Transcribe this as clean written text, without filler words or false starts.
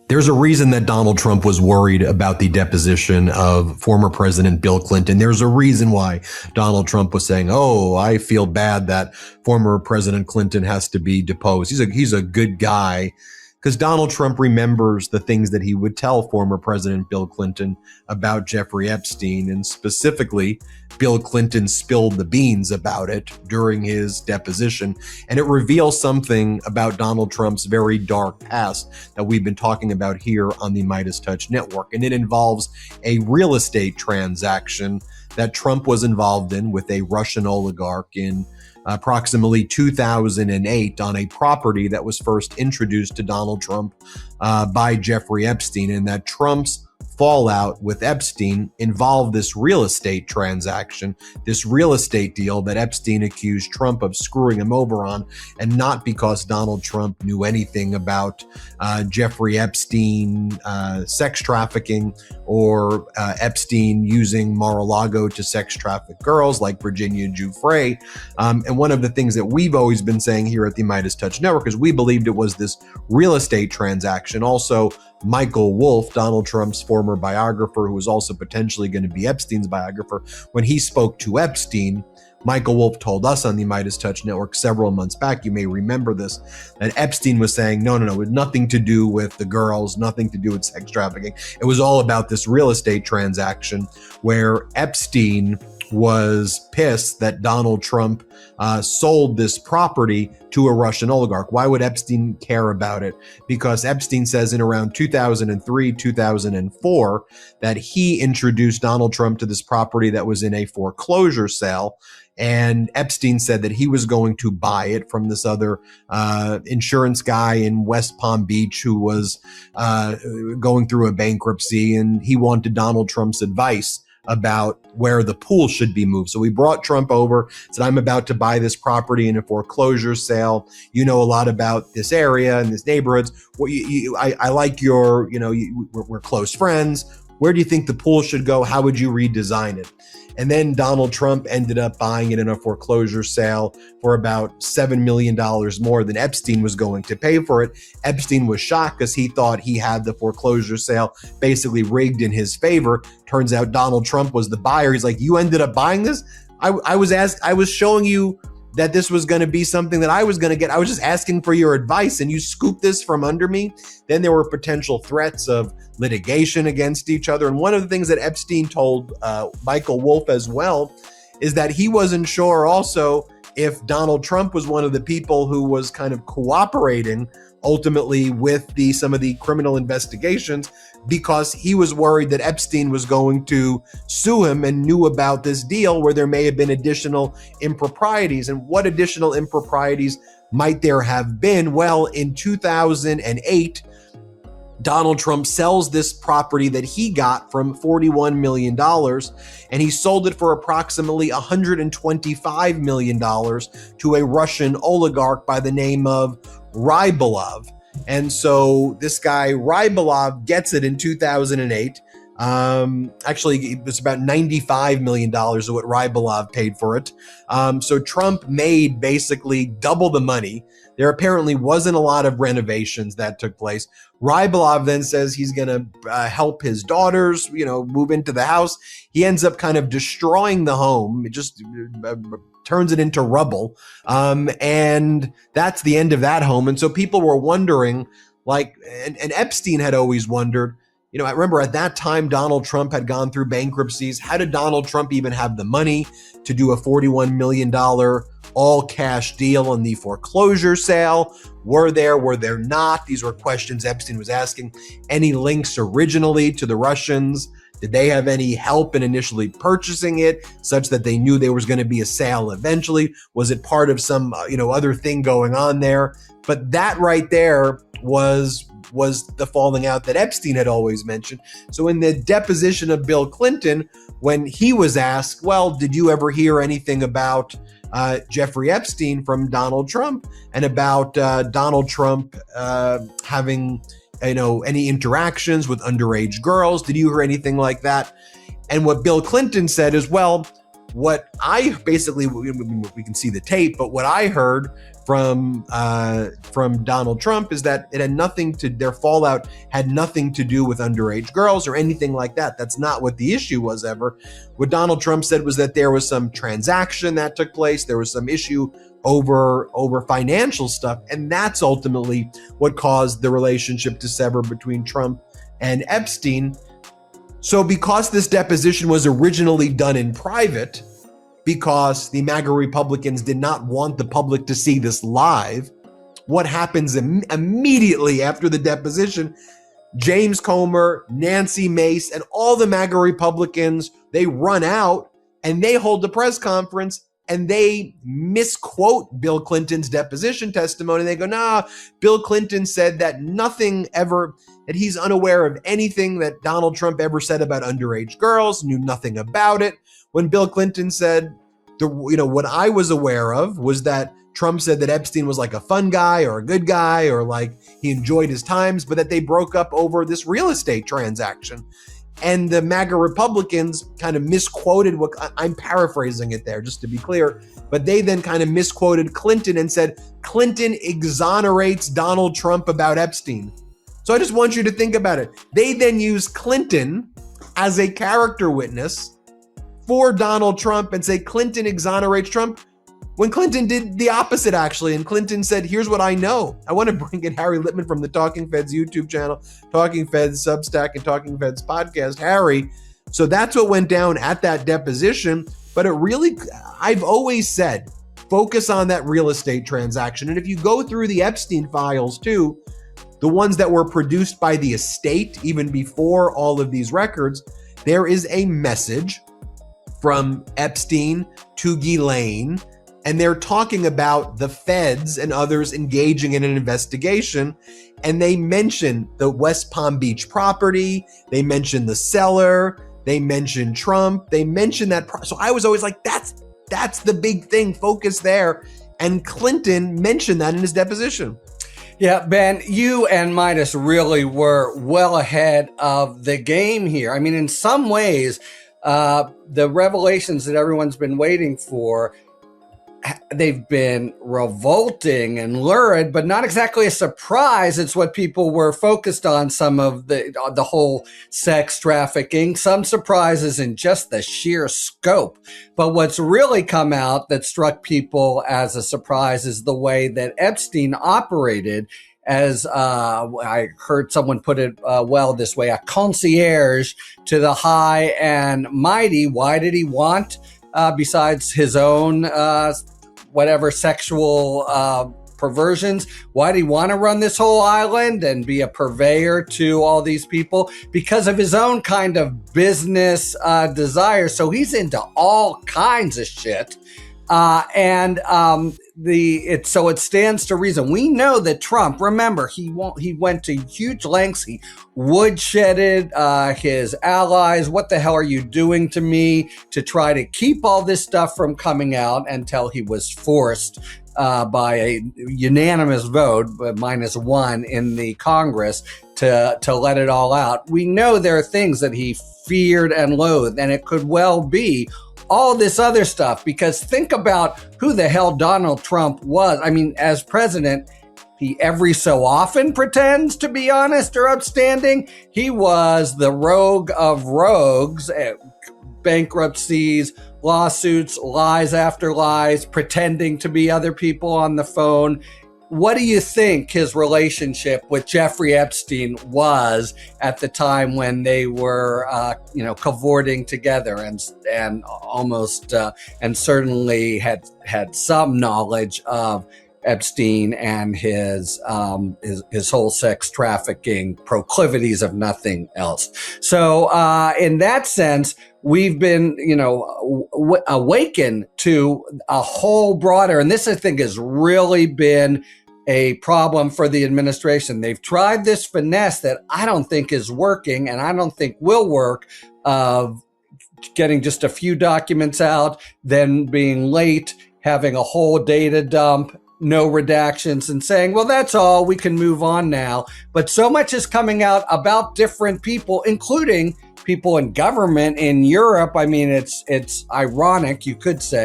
There's a reason that Donald Trump was worried about the deposition of former President Bill Clinton. There's a reason why Donald Trump was saying, "Oh, I feel bad that former President Clinton has to be deposed. He's a good guy." Because Donald Trump remembers the things that he would tell former President Bill Clinton about Jeffrey Epstein, and specifically, Bill Clinton spilled the beans about it during his deposition. And it reveals something about Donald Trump's very dark past that we've been talking about here on the Midas Touch Network. And it involves a real estate transaction that Trump was involved in with a Russian oligarch in approximately 2008 on a property that was first introduced to Donald Trump by Jeffrey Epstein, and that Trump's fallout with Epstein involved this real estate transaction, this real estate deal that Epstein accused Trump of screwing him over on, and not because Donald Trump knew anything about Jeffrey Epstein sex trafficking or Epstein using Mar-a-Lago to sex traffic girls like Virginia Giuffre. And one of the things that we've always been saying here at the Midas Touch Network is we believed it was this real estate transaction. Also, Michael Wolff, Donald Trump's former biographer, who was also potentially going to be Epstein's biographer, when he spoke to Epstein, Michael Wolff told us on the Midas Touch Network several months back, you may remember this, that Epstein was saying, no, it had nothing to do with the girls, nothing to do with sex trafficking. It was all about this real estate transaction where Epstein was pissed that Donald Trump sold this property to a Russian oligarch. Why would Epstein care about it? Because Epstein says in around 2003, 2004, that he introduced Donald Trump to this property that was in a foreclosure sale. And Epstein said that he was going to buy it from this other insurance guy in West Palm Beach who was going through a bankruptcy, and he wanted Donald Trump's advice about where the pool should be moved. So we brought Trump over, said, I'm about to buy this property in a foreclosure sale. You know a lot about this area and this neighborhoods. I like your, we're close friends. Where do you think the pool should go? How would you redesign it? And then Donald Trump ended up buying it in a foreclosure sale for about $7 million more than Epstein was going to pay for it. Epstein was shocked because he thought he had the foreclosure sale basically rigged in his favor. Turns out Donald Trump was the buyer. He's like, you ended up buying this? I was showing you that this was going to be something that I was going to get. I was just asking for your advice and you scooped this from under me. Then there were potential threats of litigation against each other. And one of the things that Epstein told Michael Wolff as well is that he wasn't sure also if Donald Trump was one of the people who was kind of cooperating ultimately with some of the criminal investigations, because he was worried that Epstein was going to sue him and knew about this deal where there may have been additional improprieties. And what additional improprieties might there have been? Well, in 2008, Donald Trump sells this property that he got from $41 million, and he sold it for approximately $125 million to a Russian oligarch by the name of Rybalov. And so this guy Rybalov gets it in 2008. Actually, it was about $95 million of what Rybalov paid for it. So Trump made basically double the money. There apparently wasn't a lot of renovations that took place. Rybalov then says he's going to help his daughters, move into the house. He ends up kind of destroying the home. It just turns it into rubble. And that's the end of that home. And so people were wondering, and Epstein had always wondered, I remember at that time, Donald Trump had gone through bankruptcies. How did Donald Trump even have the money to do a $41 million all-cash deal on the foreclosure sale? Were there not? These were questions Epstein was asking. Any links originally to the Russians? Did they have any help in initially purchasing it such that they knew there was going to be a sale eventually? Was it part of some, other thing going on there? But that right there was the falling out that Epstein had always mentioned. So in the deposition of Bill Clinton, when he was asked, well, did you ever hear anything about Jeffrey Epstein from Donald Trump and about Donald Trump having, any interactions with underage girls? Did you hear anything like that? And what Bill Clinton said is, well, what I basically, we can see the tape, but what I heard from Donald Trump is that it had nothing to, their fallout had nothing to do with underage girls or anything like that. That's not what the issue was ever. What Donald Trump said was that there was some transaction that took place. There was some issue over financial stuff. And that's ultimately what caused the relationship to sever between Trump and Epstein. So because this deposition was originally done in private, because the MAGA Republicans did not want the public to see this live, what happens immediately after the deposition, James Comer, Nancy Mace, and all the MAGA Republicans, they run out and they hold a press conference and they misquote Bill Clinton's deposition testimony. They go, nah, Bill Clinton said that nothing ever, that he's unaware of anything that Donald Trump ever said about underage girls, knew nothing about it. When Bill Clinton said, what I was aware of was that Trump said that Epstein was like a fun guy or a good guy or like he enjoyed his times, but that they broke up over this real estate transaction. And the MAGA Republicans kind of misquoted what, I'm paraphrasing it there just to be clear, but they then kind of misquoted Clinton and said, Clinton exonerates Donald Trump about Epstein. So I just want you to think about it. They then use Clinton as a character witness for Donald Trump and say Clinton exonerates Trump when Clinton did the opposite, actually. And Clinton said, here's what I know. I want to bring in Harry Littman from the Talking Feds YouTube channel, Talking Feds Substack, and Talking Feds podcast. Harry, so that's what went down at that deposition. But it really, I've always said, focus on that real estate transaction. And if you go through the Epstein files too, the ones that were produced by the estate, even before all of these records, there is a message from Epstein to Ghislaine, and they're talking about the feds and others engaging in an investigation. And they mention the West Palm Beach property. They mention the seller. They mention Trump. They mention that. So I was always like, that's the big thing. Focus there. And Clinton mentioned that in his deposition. Yeah, Ben, you and Midas really were well ahead of the game here. I mean, in some ways, the revelations that everyone's been waiting for, they've been revolting and lurid, but not exactly a surprise. It's what people were focused on, some of the whole sex trafficking, some surprises in just the sheer scope. But what's really come out that struck people as a surprise is the way that Epstein operated as, I heard someone put it well this way, a concierge to the high and mighty. Why did he want, besides his own whatever sexual perversions, why did he want to run this whole island and be a purveyor to all these people? Because of his own kind of business desire. So he's into all kinds of shit. So it stands to reason. We know that Trump, remember, he went to huge lengths. He woodshedded his allies. What the hell are you doing to me? To try to keep all this stuff from coming out until he was forced by a unanimous vote, -1 in the Congress, to let it all out. We know there are things that he feared and loathed, and it could well be all this other stuff, because think about who the hell Donald Trump was. I mean, as president, he every so often pretends to be honest or upstanding. He was the rogue of rogues, bankruptcies, lawsuits, lies after lies, pretending to be other people on the phone. What do you think his relationship with Jeffrey Epstein was at the time when they were, cavorting together and almost and certainly had some knowledge of Epstein and his whole sex trafficking proclivities, if nothing else. So in that sense, we've been, awakened to a whole broader, and this I think has really been a problem for the administration. They've tried this finesse that I don't think is working, and I don't think will work, of getting just a few documents out, then being late, having a whole data dump, no redactions, and saying, well, that's all, we can move on now. But so much is coming out about different people, including people in government in Europe. I mean, it's ironic, you could say.